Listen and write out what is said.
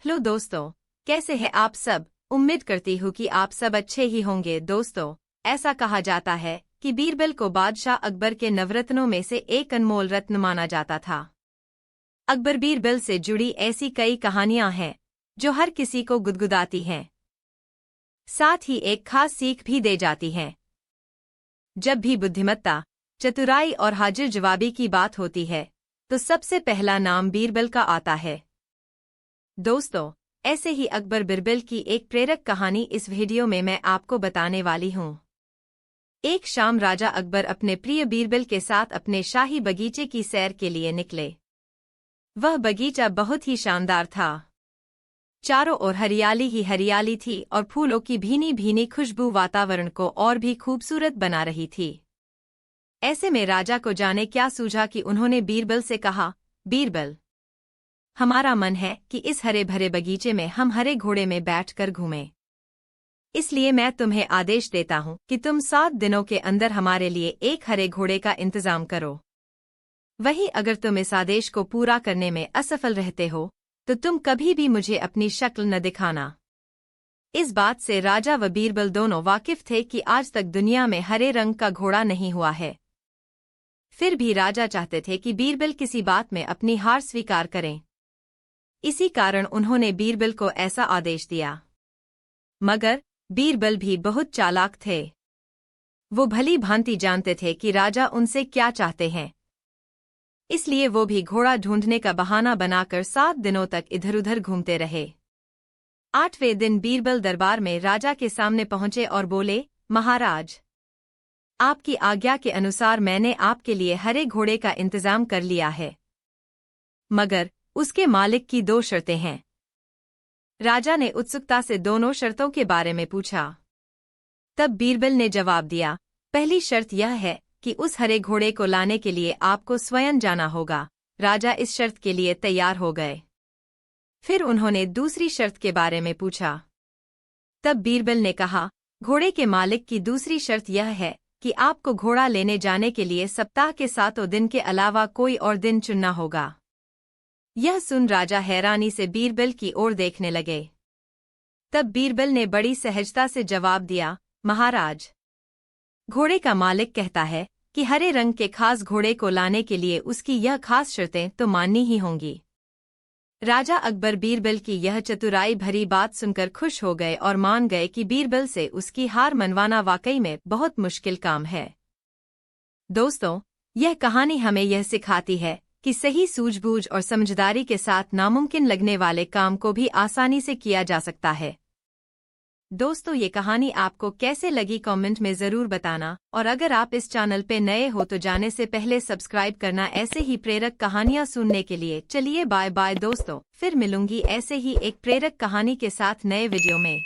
Hello दोस्तों, कैसे हैं आप सब। उम्मीद करती हूँ कि आप सब अच्छे ही होंगे। दोस्तों, ऐसा कहा जाता है कि बीरबल को बादशाह अकबर के नवरत्नों में से एक अनमोल रत्न माना जाता था। अकबर बीरबल से जुड़ी ऐसी कई कहानियां हैं जो हर किसी को गुदगुदाती हैं, साथ ही एक खास सीख भी दे जाती हैं। जब भी बुद्धिमत्ता, चतुराई और हाजिर जवाबी की बात होती है तो सबसे पहला नाम बीरबल का आता है। दोस्तों, ऐसे ही अकबर बीरबल की एक प्रेरक कहानी इस वीडियो में मैं आपको बताने वाली हूँ। एक शाम राजा अकबर अपने प्रिय बीरबल के साथ अपने शाही बगीचे की सैर के लिए निकले। वह बगीचा बहुत ही शानदार था। चारों ओर हरियाली ही हरियाली थी और फूलों की भीनी भीनी खुशबू वातावरण को और भी खूबसूरत बना रही थी। ऐसे में राजा को जाने क्या सूझा कि उन्होंने बीरबल से कहा, बीरबल, हमारा मन है कि इस हरे भरे बगीचे में हम हरे घोड़े में बैठकर घूमें। इसलिए मैं तुम्हें आदेश देता हूँ कि तुम 7 दिनों के अंदर हमारे लिए एक हरे घोड़े का इंतजाम करो। वहीं अगर तुम इस आदेश को पूरा करने में असफल रहते हो तो तुम कभी भी मुझे अपनी शक्ल न दिखाना। इस बात से राजा व बीरबल दोनों वाकिफ थे कि आज तक दुनिया में हरे रंग का घोड़ा नहीं हुआ है। फिर भी राजा चाहते थे कि बीरबल किसी बात में अपनी हार स्वीकार करें। इसी कारण उन्होंने बीरबल को ऐसा आदेश दिया। मगर बीरबल भी बहुत चालाक थे। वो भली भांति जानते थे कि राजा उनसे क्या चाहते हैं। इसलिए वो भी घोड़ा ढूंढने का बहाना बनाकर 7 दिनों तक इधर-उधर घूमते रहे। 8वें दिन बीरबल दरबार में राजा के सामने पहुंचे और बोले, महाराज, आपकी आज्ञा के अनुसार मैंने आपके लिए हरे घोड़े का इंतजाम कर लिया है, मगर उसके मालिक की 2 शर्तें हैं। राजा ने उत्सुकता से दोनों शर्तों के बारे में पूछा। तब बीरबल ने जवाब दिया, पहली शर्त यह है कि उस हरे घोड़े को लाने के लिए आपको स्वयं जाना होगा। राजा इस शर्त के लिए तैयार हो गए। फिर उन्होंने दूसरी शर्त के बारे में पूछा। तब बीरबल ने कहा, घोड़े के मालिक की दूसरी शर्त यह है कि आपको घोड़ा लेने जाने के लिए सप्ताह के 7 दिन के अलावा कोई और दिन चुनना होगा। यह सुन राजा हैरानी से बीरबल की ओर देखने लगे। तब बीरबल ने बड़ी सहजता से जवाब दिया, महाराज, घोड़े का मालिक कहता है कि हरे रंग के खास घोड़े को लाने के लिए उसकी यह खास शर्तें तो माननी ही होंगी। राजा अकबर बीरबल की यह चतुराई भरी बात सुनकर खुश हो गए और मान गए कि बीरबल से उसकी हार मनवाना वाकई में बहुत मुश्किल काम है। दोस्तों, यह कहानी हमें यह सिखाती है कि सही सूझबूझ और समझदारी के साथ नामुमकिन लगने वाले काम को भी आसानी से किया जा सकता है। दोस्तों, ये कहानी आपको कैसे लगी कमेंट में ज़रूर बताना, और अगर आप इस चैनल पे नए हो तो जाने से पहले सब्सक्राइब करना ऐसे ही प्रेरक कहानियाँ सुनने के लिए। चलिए बाय बाय दोस्तों, फिर मिलूंगी ऐसे ही एक प्रेरक कहानी के साथ नए वीडियो में।